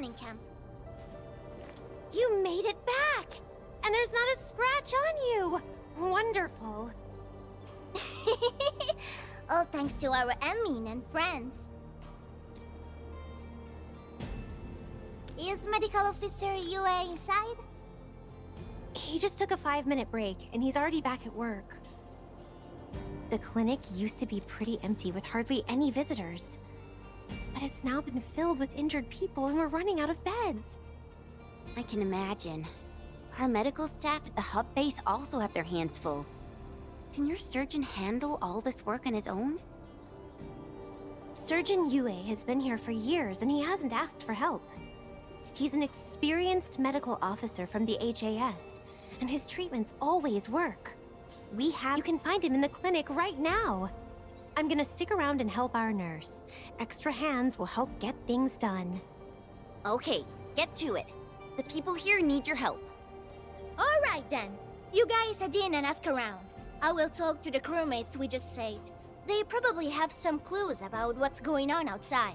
mining camp. You made it back! And there's not a scratch on you! Wonderful. All thanks to our admin and friends. Is Medical Officer UA inside? He just took a 5-minute break, and he's already back at work. The clinic used to be pretty empty with hardly any visitors. But it's now been filled with injured people, and we're running out of beds. I can imagine. Our medical staff at the hub base also have their hands full. Can your surgeon handle all this work on his own? Surgeon Yue has been here for years, and he hasn't asked for help. He's an experienced medical officer from the HAS, and his treatments always work. You can find him in the clinic right now. I'm gonna stick around and help our nurse. Extra hands will help get things done. Okay, get to it. The people here need your help. All right then. You guys head in and ask around. I will talk to the crewmates we just saved. They probably have some clues about what's going on outside.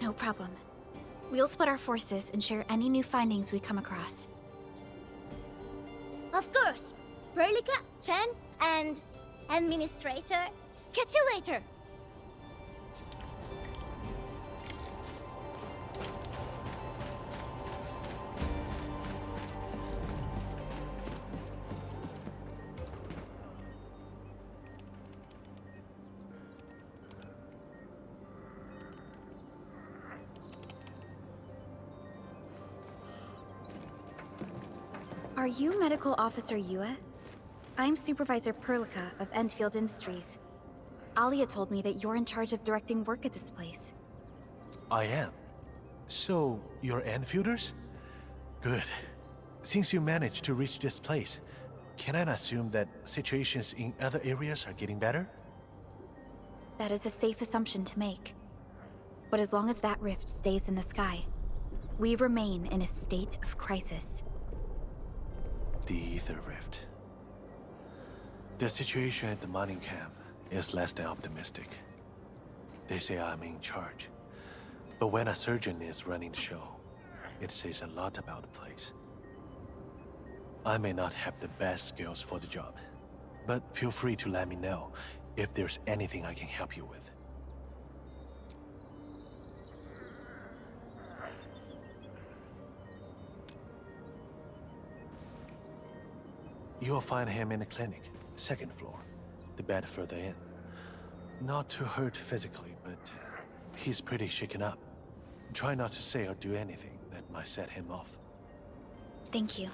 No problem. We'll split our forces and share any new findings we come across. Of course. Perlica, Chen, and Administrator. Catch you later. Are you Medical Officer Yue? I'm Supervisor Perlica of Endfield Industries. Alia told me that you're in charge of directing work at this place. I am. So, you're Enfielders? Good. Since you managed to reach this place, can I assume that situations in other areas are getting better? That is a safe assumption to make. But as long as that rift stays in the sky, we remain in a state of crisis. The Ether Rift. The situation at the mining camp is less than optimistic. They say I'm in charge. But when a surgeon is running the show, it says a lot about the place. I may not have the best skills for the job, but feel free to let me know if there's anything I can help you with. You'll find him in the clinic, second floor, the bed further in. Not too hurt physically, but he's pretty shaken up. Try not to say or do anything that might set him off. Thank you.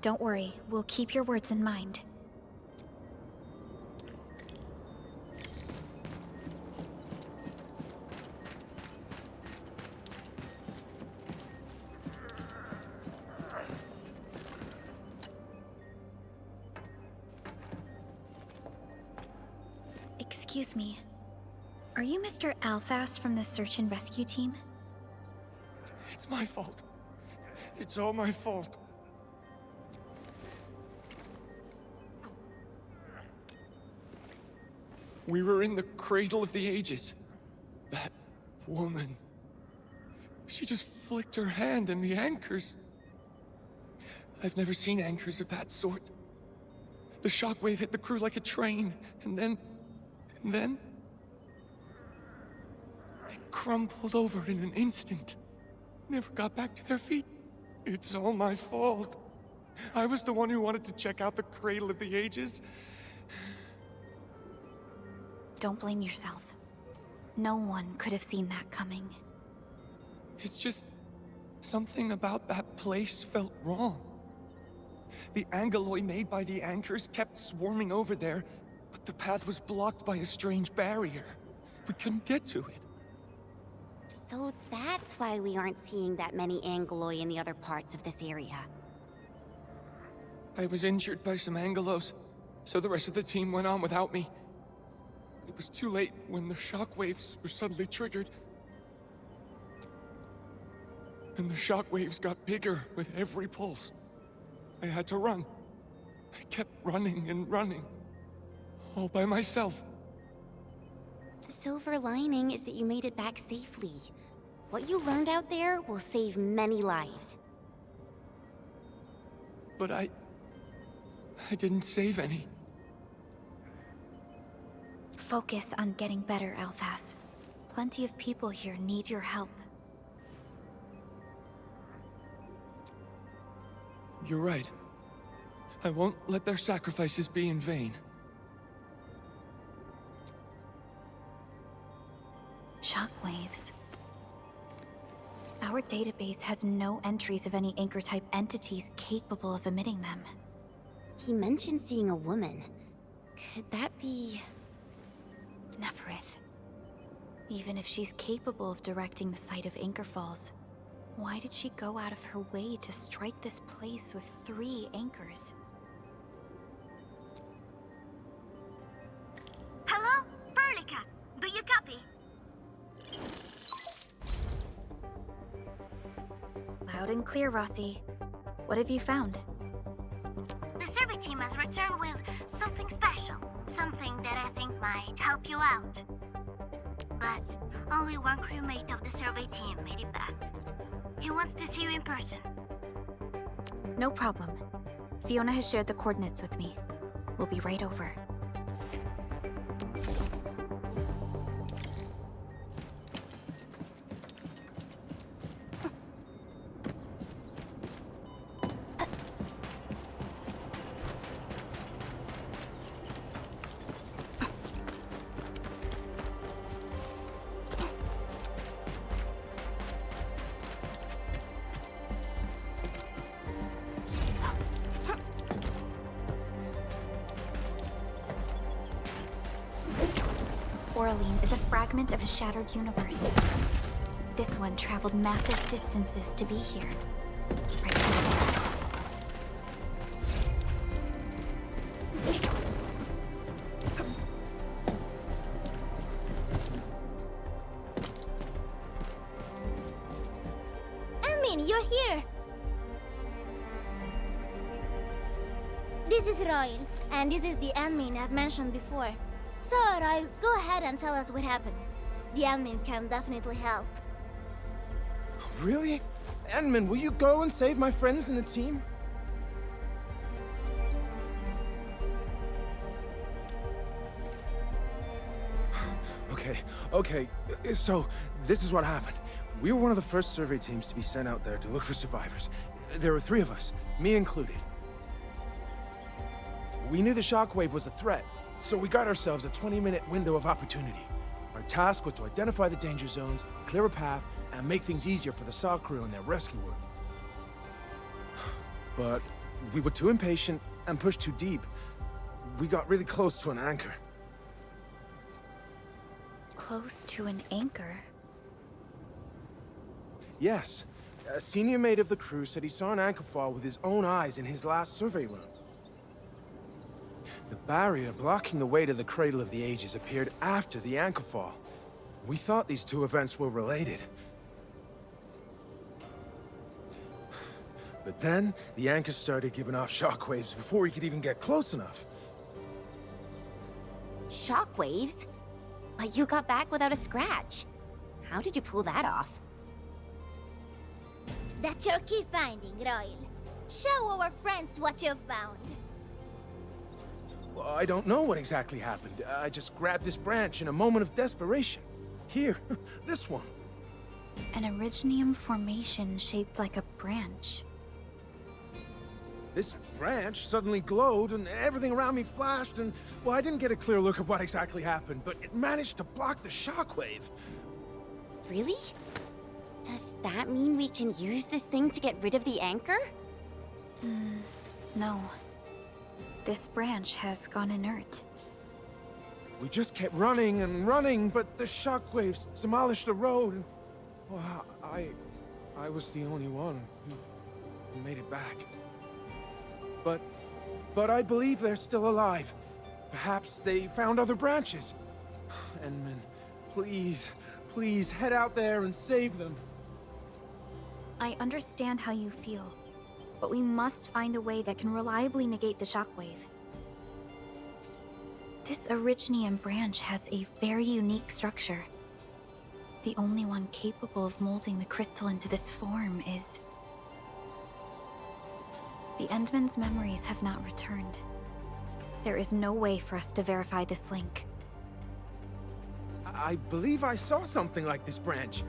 Don't worry, we'll keep your words in mind. Excuse me. Are you Mr. Alfast from the search and rescue team? It's my fault. It's all my fault. We were in the cradle of the ages. That woman. She just flicked her hand and the anchors. I've never seen anchors of that sort. The shockwave hit the crew like a train, and then... they crumpled over in an instant. Never got back to their feet. It's all my fault. I was the one who wanted to check out the cradle of the ages. Don't blame yourself. No one could have seen that coming. It's just... something about that place felt wrong. The angeloi made by the anchors kept swarming over there, but the path was blocked by a strange barrier. We couldn't get to it. So that's why we aren't seeing that many angeloi in the other parts of this area. I was injured by some angelos, so the rest of the team went on without me. It was too late when the shockwaves were suddenly triggered. And the shockwaves got bigger with every pulse. I had to run. I kept running and running. All by myself. The silver lining is that you made it back safely. What you learned out there will save many lives. But I didn't save any. Focus on getting better, Alphas. Plenty of people here need your help. You're right. I won't let their sacrifices be in vain. Shockwaves. Our database has no entries of any anchor-type entities capable of emitting them. He mentioned seeing a woman. Could that be... Neferith. Even if she's capable of directing the site of anchor falls, why did she go out of her way to strike this place with 3 anchors? Hello? Perlica, do you copy? Loud and clear, Rossi. What have you found? The survey team has returned with something special. Something that I think might help you out. But only one crewmate of the survey team made it back. He wants to see you in person. No problem. Fiona has shared the coordinates with me. We'll be right over. Oraline is a fragment of a shattered universe. This one traveled massive distances to be here. Right here with us. Amin, you're here! This is Royal, and this is the admin I've mentioned before. So, Royal, go ahead and tell us what happened. The admin can definitely help. Really? Edmund, will you go and save my friends in the team? Okay. So, this is what happened. We were one of the first survey teams to be sent out there to look for survivors. There were 3 of us, me included. We knew the shockwave was a threat, so we got ourselves a 20-minute window of opportunity. Our task was to identify the danger zones, clear a path, and make things easier for the SAW crew and their rescue work. But we were too impatient and pushed too deep. We got really close to an anchor. Close to an anchor? Yes. A senior mate of the crew said he saw an anchor fall with his own eyes in his last survey run. The barrier blocking the way to the Cradle of the Ages appeared after the anchor fall. We thought these 2 events were related. But then, the anchor started giving off shockwaves before we could even get close enough. Shockwaves? But you got back without a scratch. How did you pull that off? That's your key finding, Royal. Show our friends what you've found. Well, I don't know what exactly happened. I just grabbed this branch in a moment of desperation. Here, this one. An Originium formation shaped like a branch. This branch suddenly glowed and everything around me flashed and, well, I didn't get a clear look of what exactly happened, but it managed to block the shockwave. Really? Does that mean we can use this thing to get rid of the anchor? No. This branch has gone inert. We just kept running and running, but the shockwaves demolished the road. And, well, I was the only one who made it back. But I believe they're still alive. Perhaps they found other branches. Enman, please head out there and save them. I understand how you feel, but we must find a way that can reliably negate the shockwave. This Originium branch has a very unique structure. The only one capable of molding the crystal into this form is... The Endman's memories have not returned. There is no way for us to verify this link. I believe I saw something like this branch.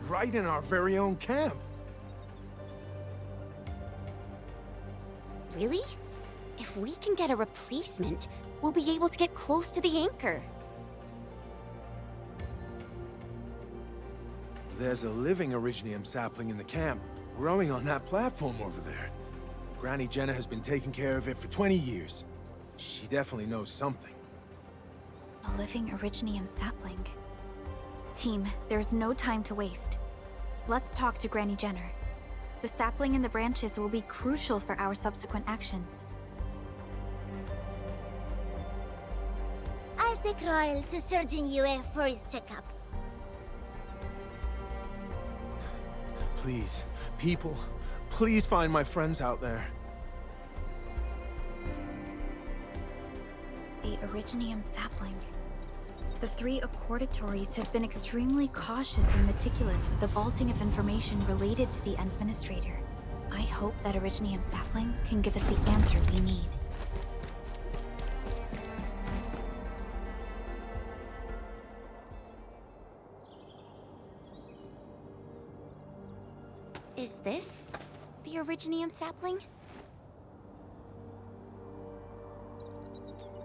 Right in our very own camp. Really? If we can get a replacement, we'll be able to get close to the anchor. There's a living Originium sapling in the camp, growing on that platform over there. Granny Jenna has been taking care of it for 20 years. She definitely knows something. A living Originium sapling. Team, there's no time to waste. Let's talk to Granny Jenner. The sapling and the branches will be crucial for our subsequent actions. I'll take Royal to Surgeon Yue for his checkup. Please, people, please find my friends out there. The Originium sapling. The 3 accordatories have been extremely cautious and meticulous with the vaulting of information related to the Administrator. I hope that Originium sapling can give us the answer we need. Is this the Originium sapling?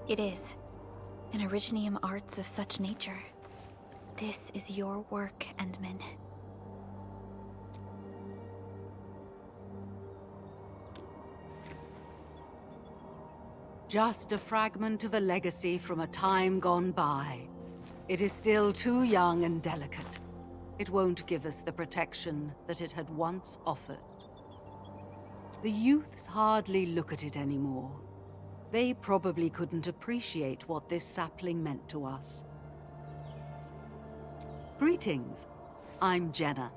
It is. An Originium arts of such nature. This is your work, Endman. Just a fragment of a legacy from a time gone by. It is still too young and delicate. It won't give us the protection that it had once offered. The youths hardly look at it anymore. They probably couldn't appreciate what this sapling meant to us. Greetings. I'm Jenna,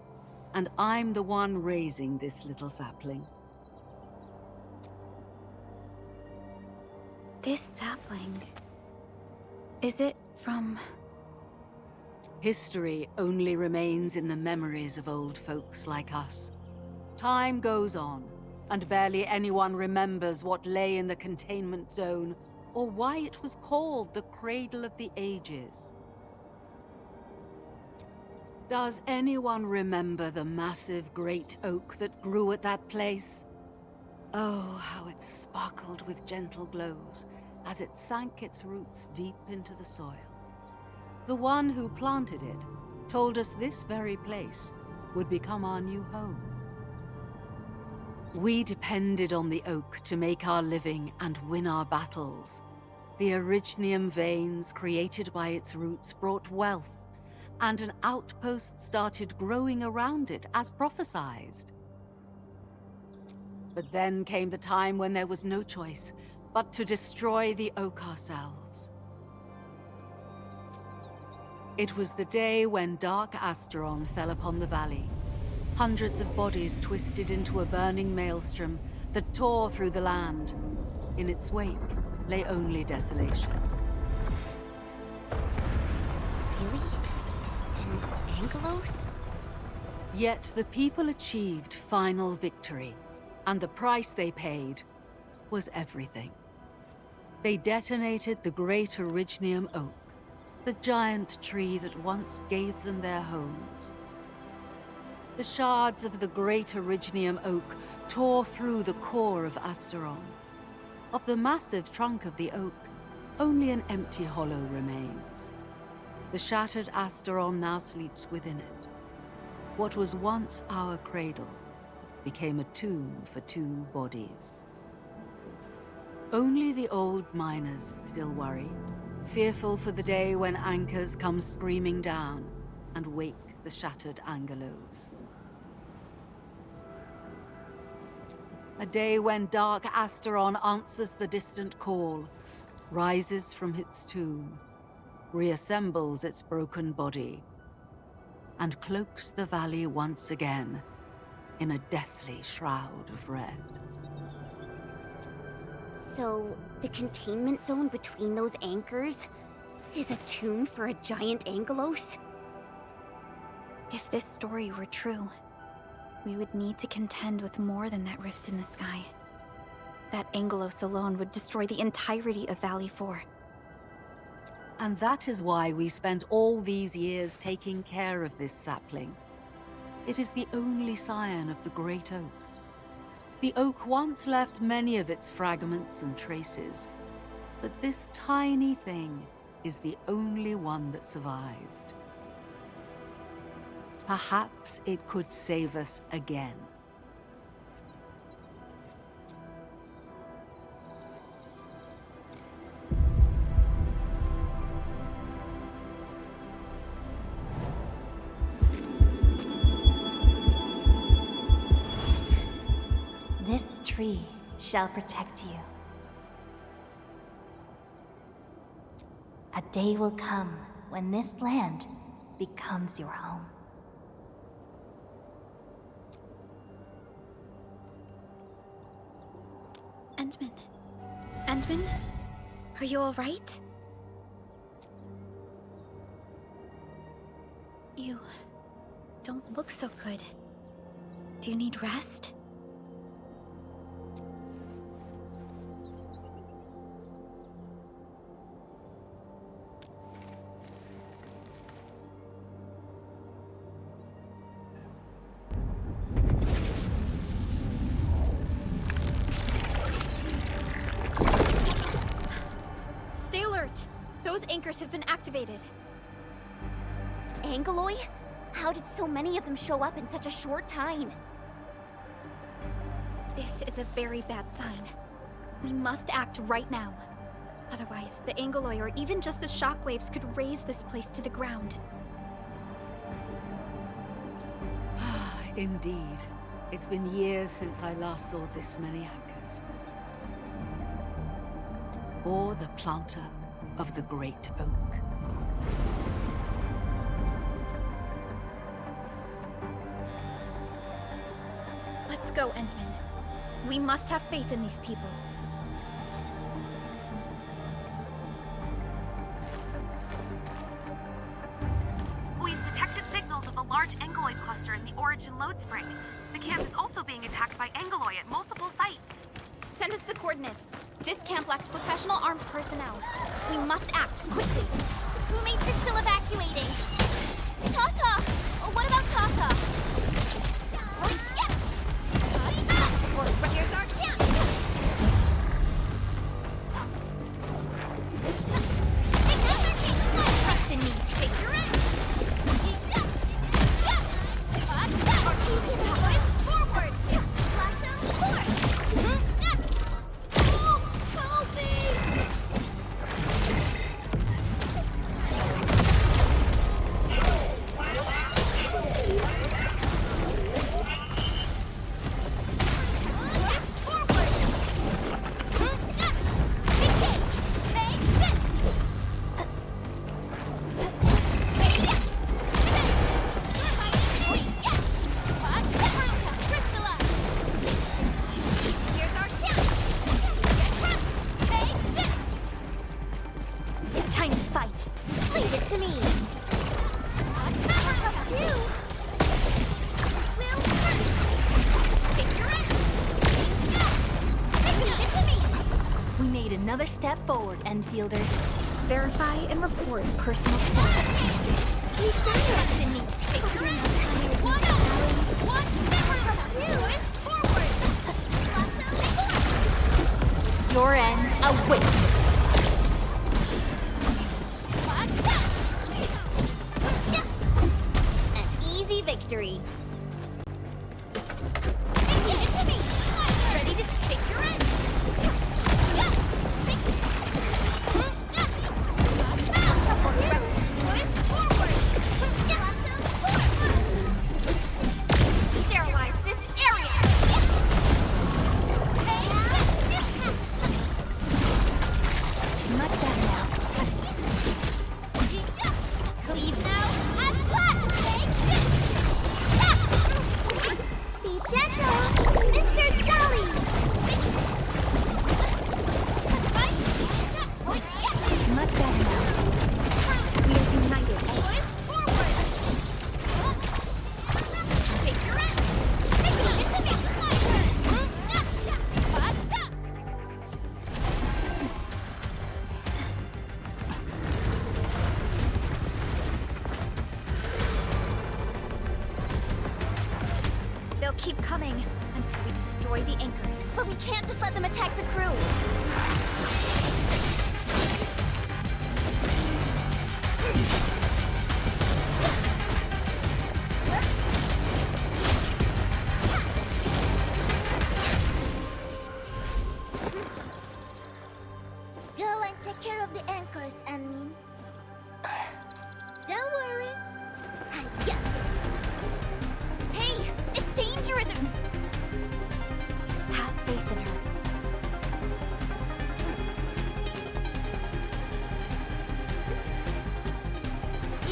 and I'm the one raising this little sapling. This sapling... Is it from... History only remains in the memories of old folks like us. Time goes on, and barely anyone remembers what lay in the containment zone, or why it was called the Cradle of the Ages. Does anyone remember the massive great oak that grew at that place? Oh, how it sparkled with gentle glows as it sank its roots deep into the soil. The one who planted it told us this very place would become our new home. We depended on the oak to make our living and win our battles. The Originium veins created by its roots brought wealth, and an outpost started growing around it as prophesized. But then came the time when there was no choice but to destroy the oak ourselves. It was the day when dark Asteron fell upon the valley. Hundreds of bodies twisted into a burning maelstrom that tore through the land. In its wake lay only desolation. Really? And Angelos? Yet the people achieved final victory, and the price they paid was everything. They detonated the great Originium oak, the giant tree that once gave them their homes. The shards of the great Originium oak tore through the core of Asteron. Of the massive trunk of the oak, only an empty hollow remains. The shattered Asteron now sleeps within it. What was once our cradle became a tomb for 2 bodies. Only the old miners still worry, fearful for the day when anchors come screaming down and wake the shattered Angelos. A day when dark Asteron answers the distant call, rises from its tomb, reassembles its broken body, and cloaks the valley once again in a deathly shroud of red. So, the containment zone between those anchors is a tomb for a giant Angelos? If this story were true, we would need to contend with more than that rift in the sky. That Angelos alone would destroy the entirety of Valley 4. And that is why we spent all these years taking care of this sapling. It is the only scion of the Great Oak. The oak once left many of its fragments and traces, but this tiny thing is the only one that survived. Perhaps it could save us again. This tree shall protect you. A day will come when this land becomes your home. Endman? Endman? Are you alright? You don't look so good. Do you need rest? Stay alert! Those anchors have been activated. Angeloi? How did so many of them show up in such a short time? This is a very bad sign. We must act right now. Otherwise, the Angeloi or even just the shockwaves could raze this place to the ground. Indeed. It's been years since I last saw this many anchors. Or the planter of the Great Oak. Let's go, Endman. We must have faith in these people. We've detected signals of a large Angeloi cluster in the Origin load spring. The camp is also being attacked by Angeloi at multiple sites. Send us the coordinates. This camp lacks professional armed personnel. We must act quickly. Crewmates are still evacuating. Tata! Oh, what about Tata? Here's our chance! Trust in me. Take your aim. Forward! Lasso forward! Help me! Another step forward, Enfielders. Verify and report personal status. We've done this in me. Your end awaits. An easy victory. Ready to take your end. Sterilize this area. 1 keep coming until we destroy the anchors. But we can't just let them attack the crew. Go and take care of the anchors, Anmin. Don't worry. I got this. Hey, it's dangerous. Have faith in her.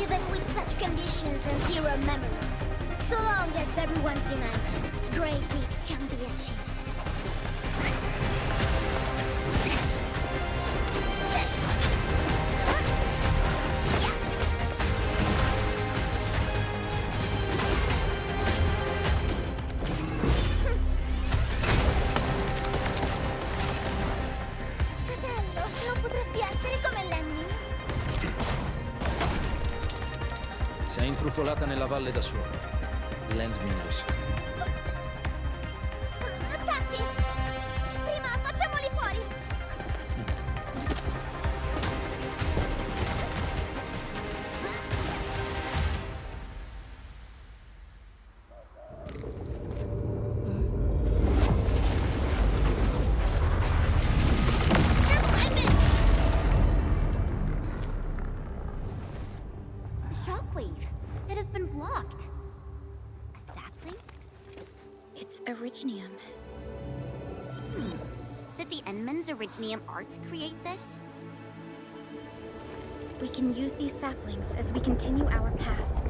Even with such conditions and zero memories, so long as everyone's united, great deeds can be achieved. Fratello, non potresti essere come Lenny? Si è intrufolata nella valle da sola. Landminus. Taci! Prima facciamoli fuori! The shockwave. It has been blocked. A sapling? It's Originium. Did the Enman's Originium arts create this? We can use these saplings as we continue our path.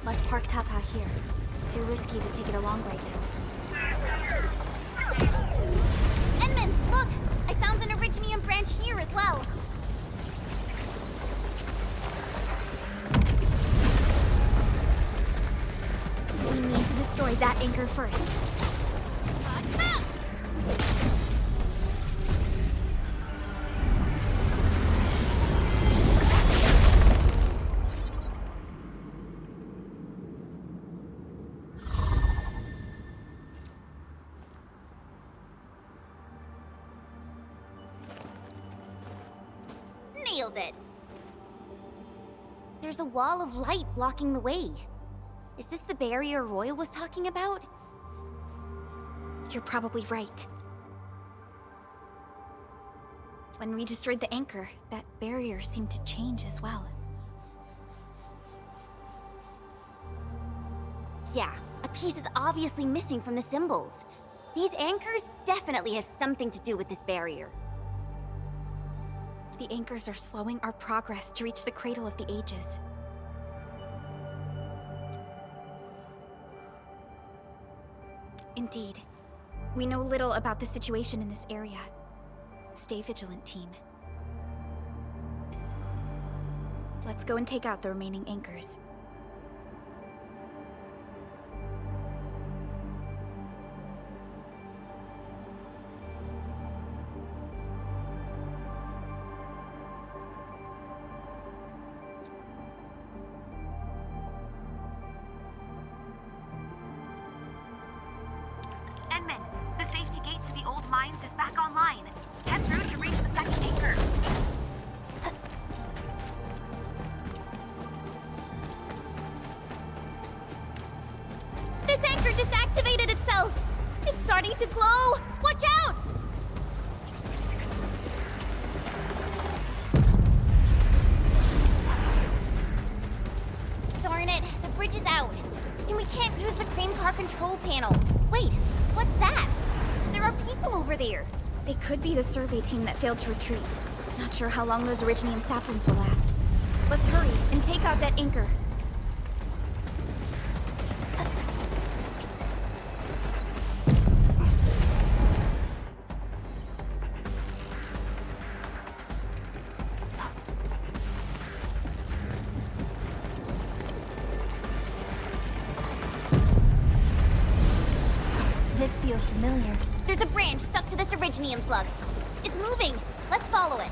Let's park Tata here. Too risky to take it along right now. Enman, look! I found an Originium branch here as well. We need to destroy that anchor first. Nailed it. There's a wall of light blocking the way. Is this the barrier Royal was talking about? You're probably right. When we destroyed the anchor, that barrier seemed to change as well. Yeah, a piece is obviously missing from the symbols. These anchors definitely have something to do with this barrier. The anchors are slowing our progress to reach the cradle of the ages. Indeed. We know little about the situation in this area. Stay vigilant, team. Let's go and take out the remaining anchors. Enman, the safety gate to the old mines is back online. Head through to reach the second anchor. This anchor just activated itself! It's starting to glow! Watch out! Darn it, the bridge is out. And we can't use the crane car control panel. Wait, what's that? There are people over there. They could be the survey team that failed to retreat. Not sure how long those Originium saplings will last. Let's hurry and take out that anchor. This feels familiar. There's a branch stuck to this originium slug. It's moving. Let's follow it.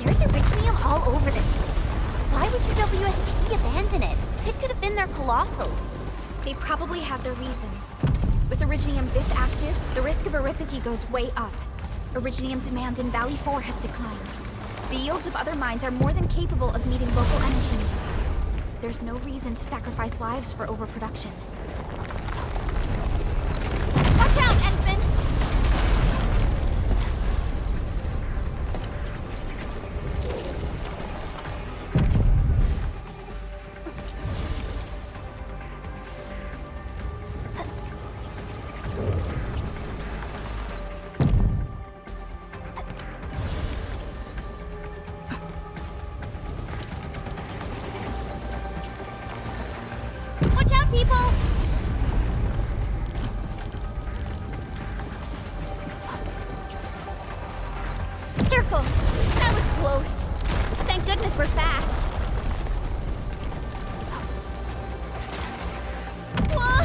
There's originium all over this place. Why would UWST abandon it? It could have been their colossals. They probably have their reasons. With Originium this active, the risk of eripathy goes way up. Originium demand in Valley 4 has declined. The yields of other mines are more than capable of meeting local energy needs. There's no reason to sacrifice lives for overproduction. Watch out, Ensman! Watch out, people! Careful! That was close. Thank goodness we're fast. Whoa!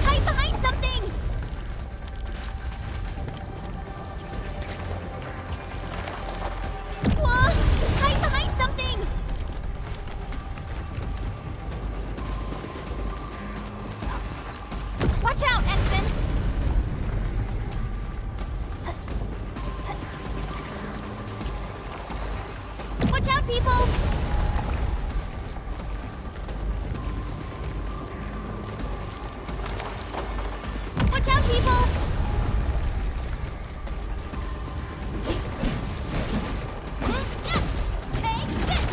Hide behind something! Whoa! Hide behind something! Watch out, Ensman! Watch out, people! Watch out, people! Take this!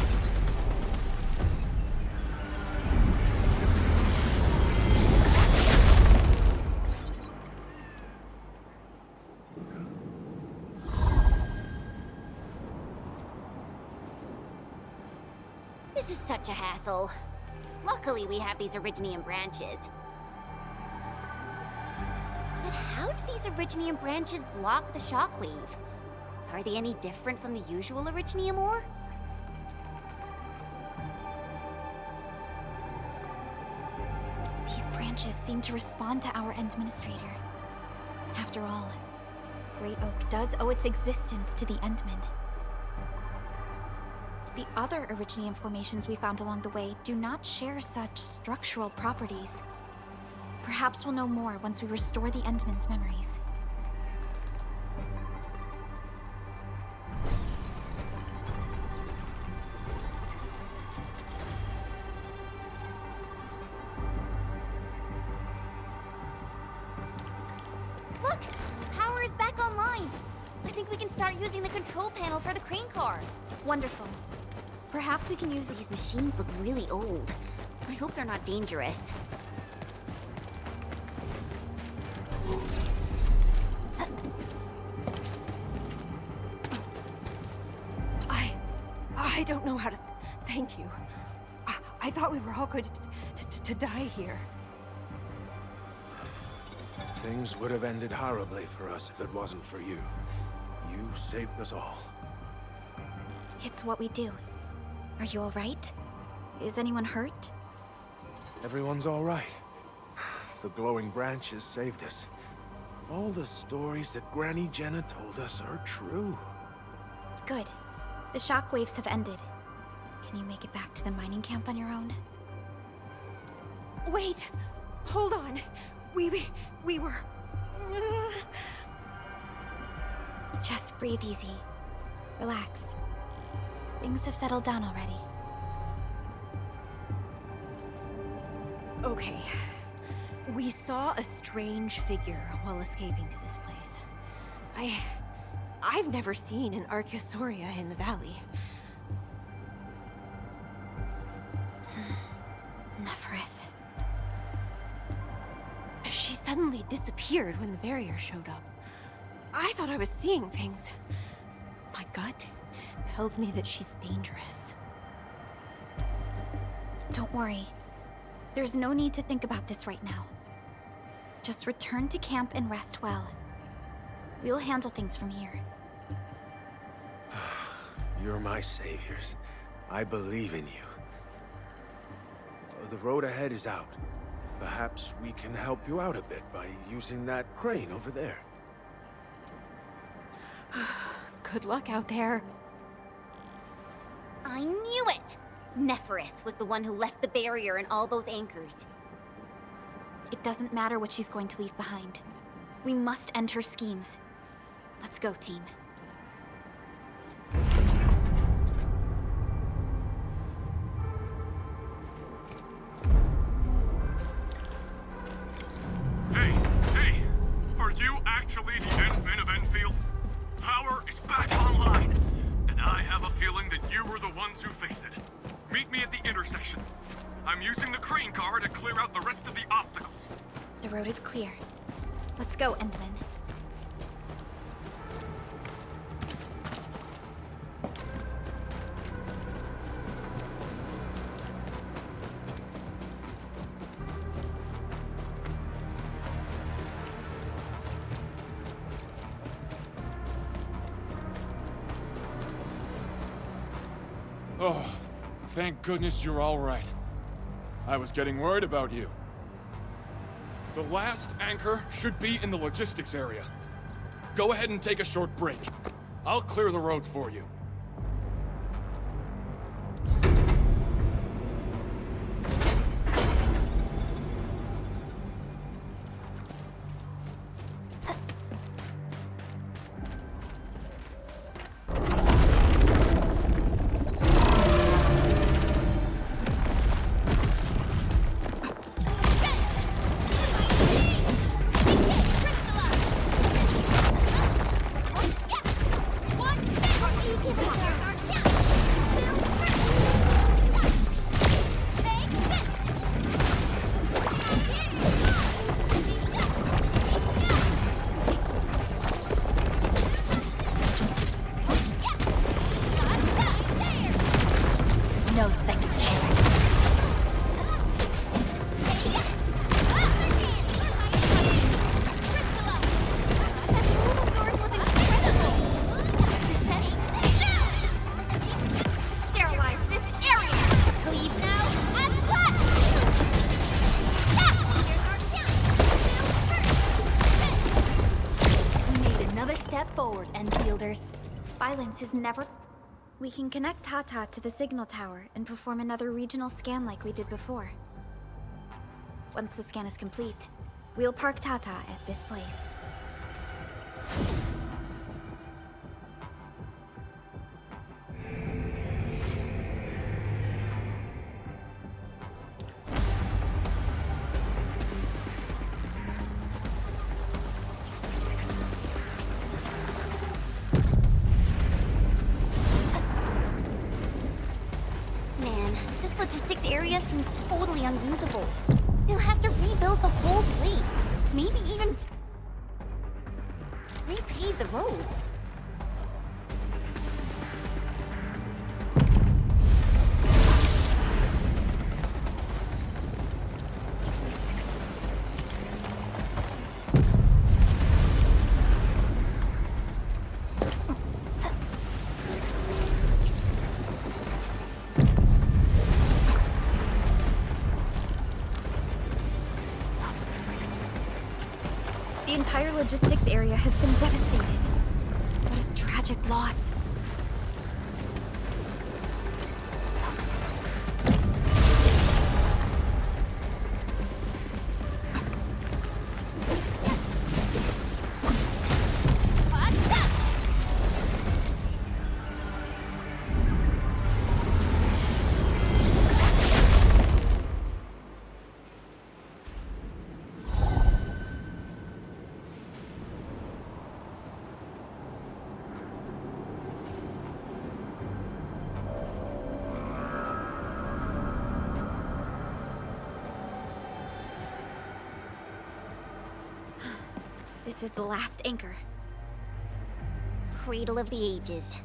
This is such a hassle. Luckily, we have these originium branches. But how do these originium branches block the shockwave? Are they any different from the usual originium ore? These branches seem to respond to our Endministrator. After all, Great Oak does owe its existence to the Endmen. The other originium formations we found along the way do not share such structural properties. Perhaps we'll know more once we restore the Endmen's memories. Look! Power is back online! I think we can start using the control panel for the crane car. Wonderful. Perhaps we can use These machines look really old. I hope they're not dangerous. I don't know how to thank you. I thought we were all going to die here. Things would have ended horribly for us if it wasn't for you. You saved us all. It's what we do. Are you all right? Is anyone hurt? Everyone's all right. The glowing branches saved us. All the stories that Granny Jenna told us are true. Good. The shockwaves have ended. Can you make it back to the mining camp on your own? Wait! Hold on. We were... Just breathe easy. Relax. Things have settled down already. Okay. We saw a strange figure while escaping to this place. I've never seen an Archaeosauria in the valley. Neferith. She suddenly disappeared when the barrier showed up. I thought I was seeing things. My gut tells me that she's dangerous. Don't worry. There's no need to think about this right now. Just return to camp and rest well. We'll handle things from here. You're my saviors. I believe in you. The road ahead is out. Perhaps we can help you out a bit by using that crane over there. Good luck out there. I knew it! Neferith was the one who left the barrier and all those anchors. It doesn't matter what she's going to leave behind. We must end her schemes. Let's go, team. Hey! Are you actually the admin of Endfield? Power is back online, and I have a feeling that you were the ones who fixed it. Meet me at the intersection. I'm using the crane car to clear out the rest of the obstacles. The road is clear. Let's go, Endman. Oh, thank goodness you're all right. I was getting worried about you. The last anchor should be in the logistics area. Go ahead and take a short break. I'll clear the roads for you. Forward, Endfielders. Violence is never... We can connect Tata to the signal tower and perform another regional scan like we did before. Once the scan is complete, we'll park Tata at this place. Seems totally unusable. They'll have to rebuild the whole place. Maybe even repave the roads. The entire logistics area has been devastated. What a tragic loss. This is the last anchor. Cradle of the ages.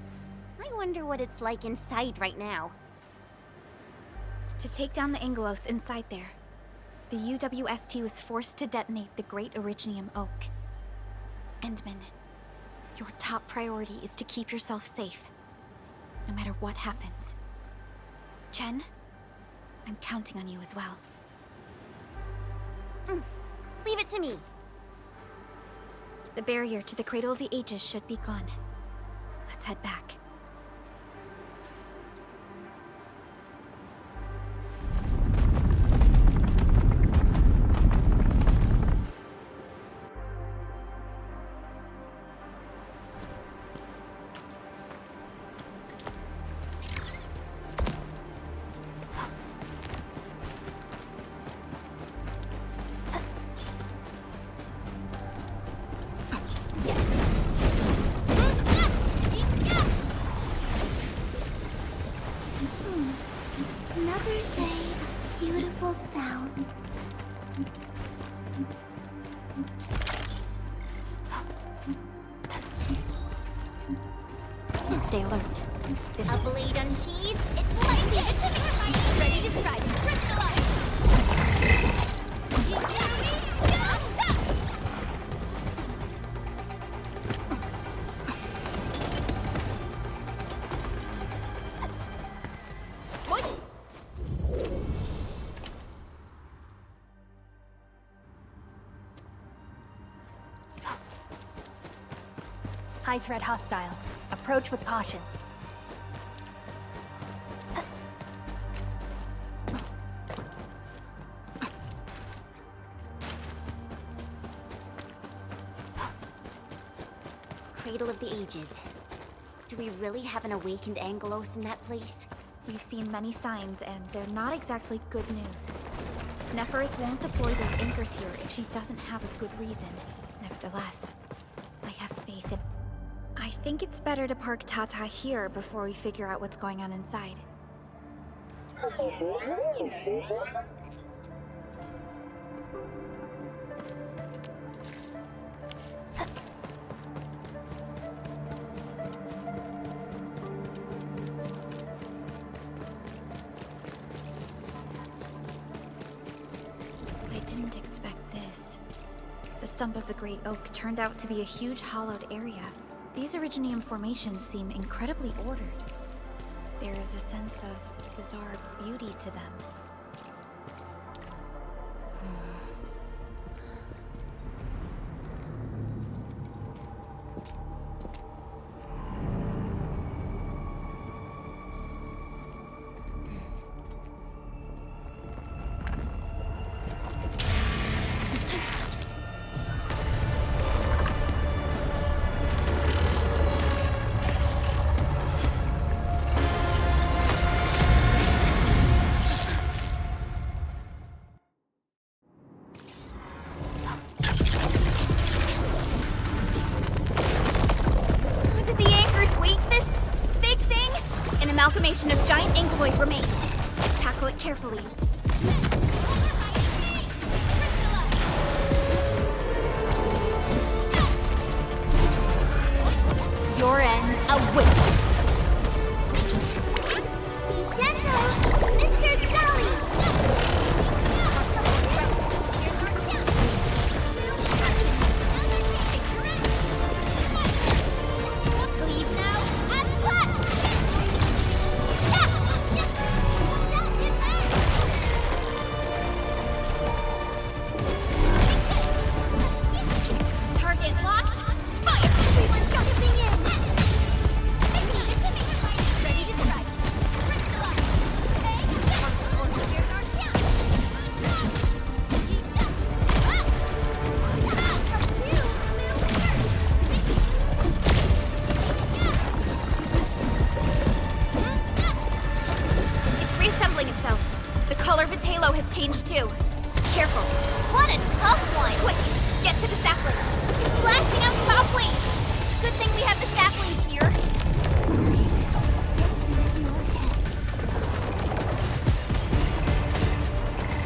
I wonder what it's like inside right now. To take down the Angelos inside there, the UWST was forced to detonate the Great Originium Oak. Endman, your top priority is to keep yourself safe, no matter what happens. Chen, I'm counting on you as well. Leave it to me. The barrier to the Cradle of the Ages should be gone. Let's head back. Another day of beautiful sounds. Stay alert. A blade unsheathed, it's likely to take ready to strike. Crystallize! High threat hostile. Approach with caution. Cradle of the Ages. Do we really have an awakened Angelos in that place? We've seen many signs, and they're not exactly good news. Neferith won't deploy those anchors here if she doesn't have a good reason. Nevertheless, I have faith in... I think it's better to park Tata here before we figure out what's going on inside. I didn't expect this. The stump of the Great Oak turned out to be a huge hollowed area. These Originium formations seem incredibly ordered. There is a sense of bizarre beauty to them. Amalgamation of giant ankyloid remains. Tackle it carefully. Your end awaits. Be gentle, Mr. Jolly! Leave now and cut! Target locked. Fire! Everyone's jumping in. Ready to strike. It's reassembling itself. The color of its halo has changed too. Careful. What a tough one! Quick, get to the sapling. It's blasting out shockwaves! Good thing we have the saplings here.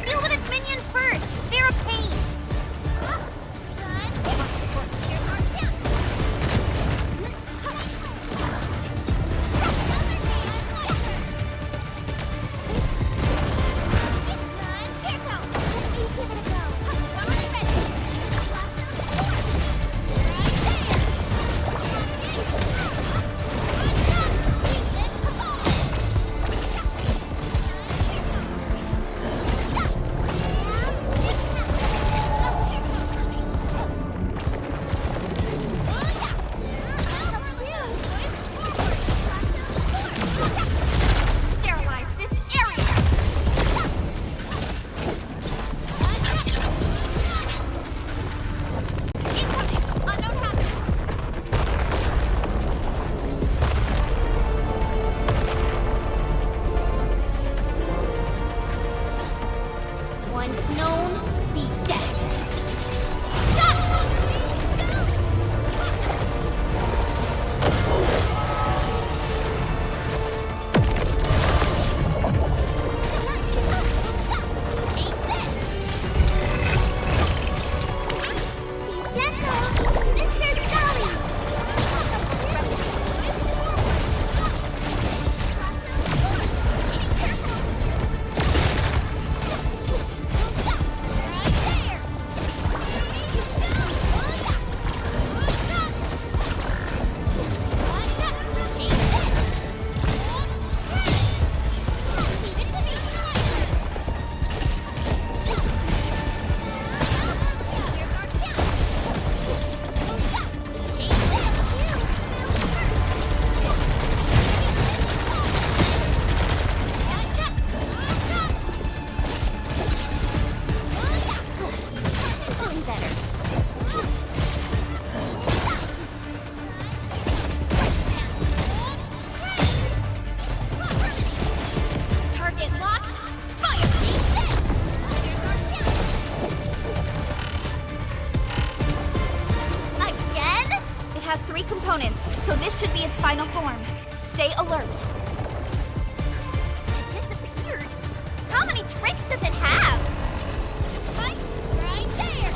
Deal with its minions first! They're a pain! components, so this should be its final form. Stay alert. It disappeared. How many tricks does it have? Right there.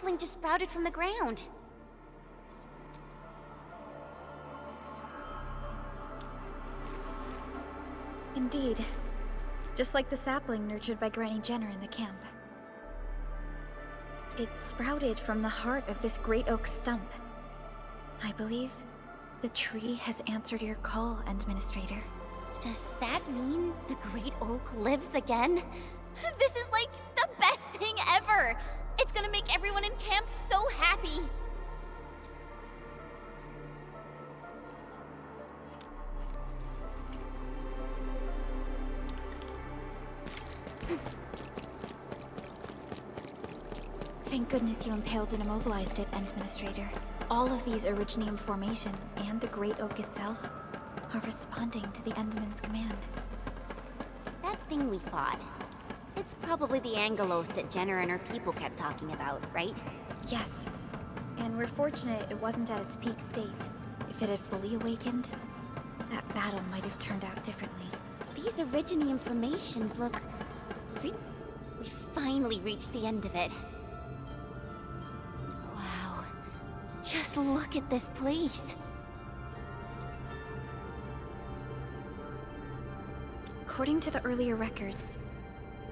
sapling just sprouted from the ground. Indeed. Just like the sapling nurtured by Granny Jenner in the camp. It sprouted from the heart of this great oak stump. I believe the tree has answered your call, Administrator. Does that mean the great oak lives again? This is like the best thing ever! It's gonna make everyone in camp so happy! Thank goodness you impaled and immobilized it, Administrator. All of these Originium formations and the Great Oak itself are responding to the Endman's command. That thing we fought. It's probably the Angelos that Jenner and her people kept talking about, right? Yes. And we're fortunate it wasn't at its peak state. If it had fully awakened, that battle might have turned out differently. These Originium formations look... We finally reached the end of it. Wow. Just look at this place. According to the earlier records,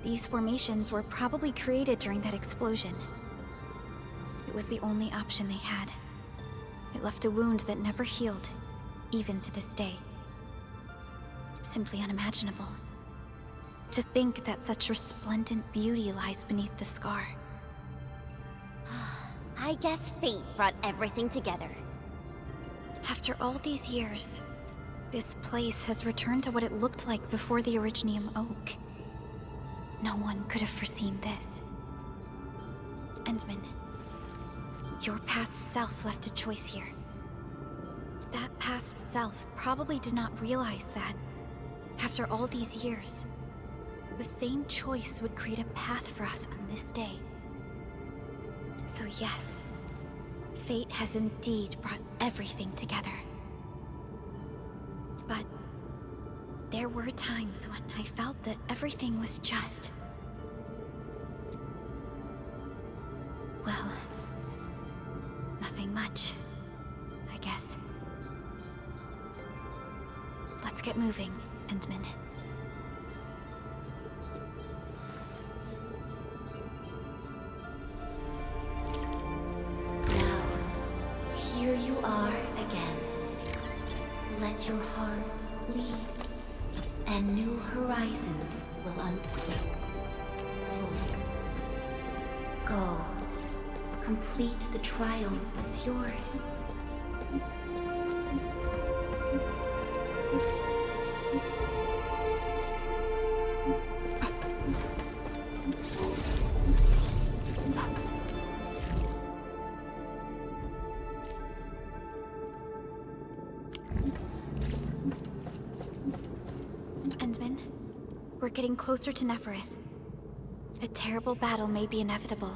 these formations were probably created during that explosion. It was the only option they had. It left a wound that never healed, even to this day. Simply unimaginable. To think that such resplendent beauty lies beneath the scar. I guess fate brought everything together. After all these years, this place has returned to what it looked like before the Originium Oak. No one could have foreseen this. Endman, your past self left a choice here. That past self probably did not realize that, after all these years, the same choice would create a path for us on this day. So yes, fate has indeed brought everything together. But there were times when I felt that everything was just... well, nothing much, I guess. Let's get moving, Endman. Now, here you are again. Let your heart bleed, and new horizons will unfold. Go. Complete the trial that's yours. Endman, we're getting closer to Neferith. A terrible battle may be inevitable.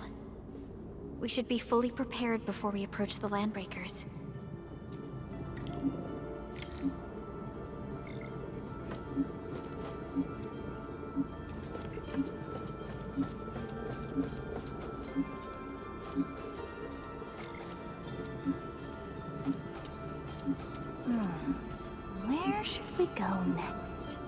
We should be fully prepared before we approach the Landbreakers. Where should we go next?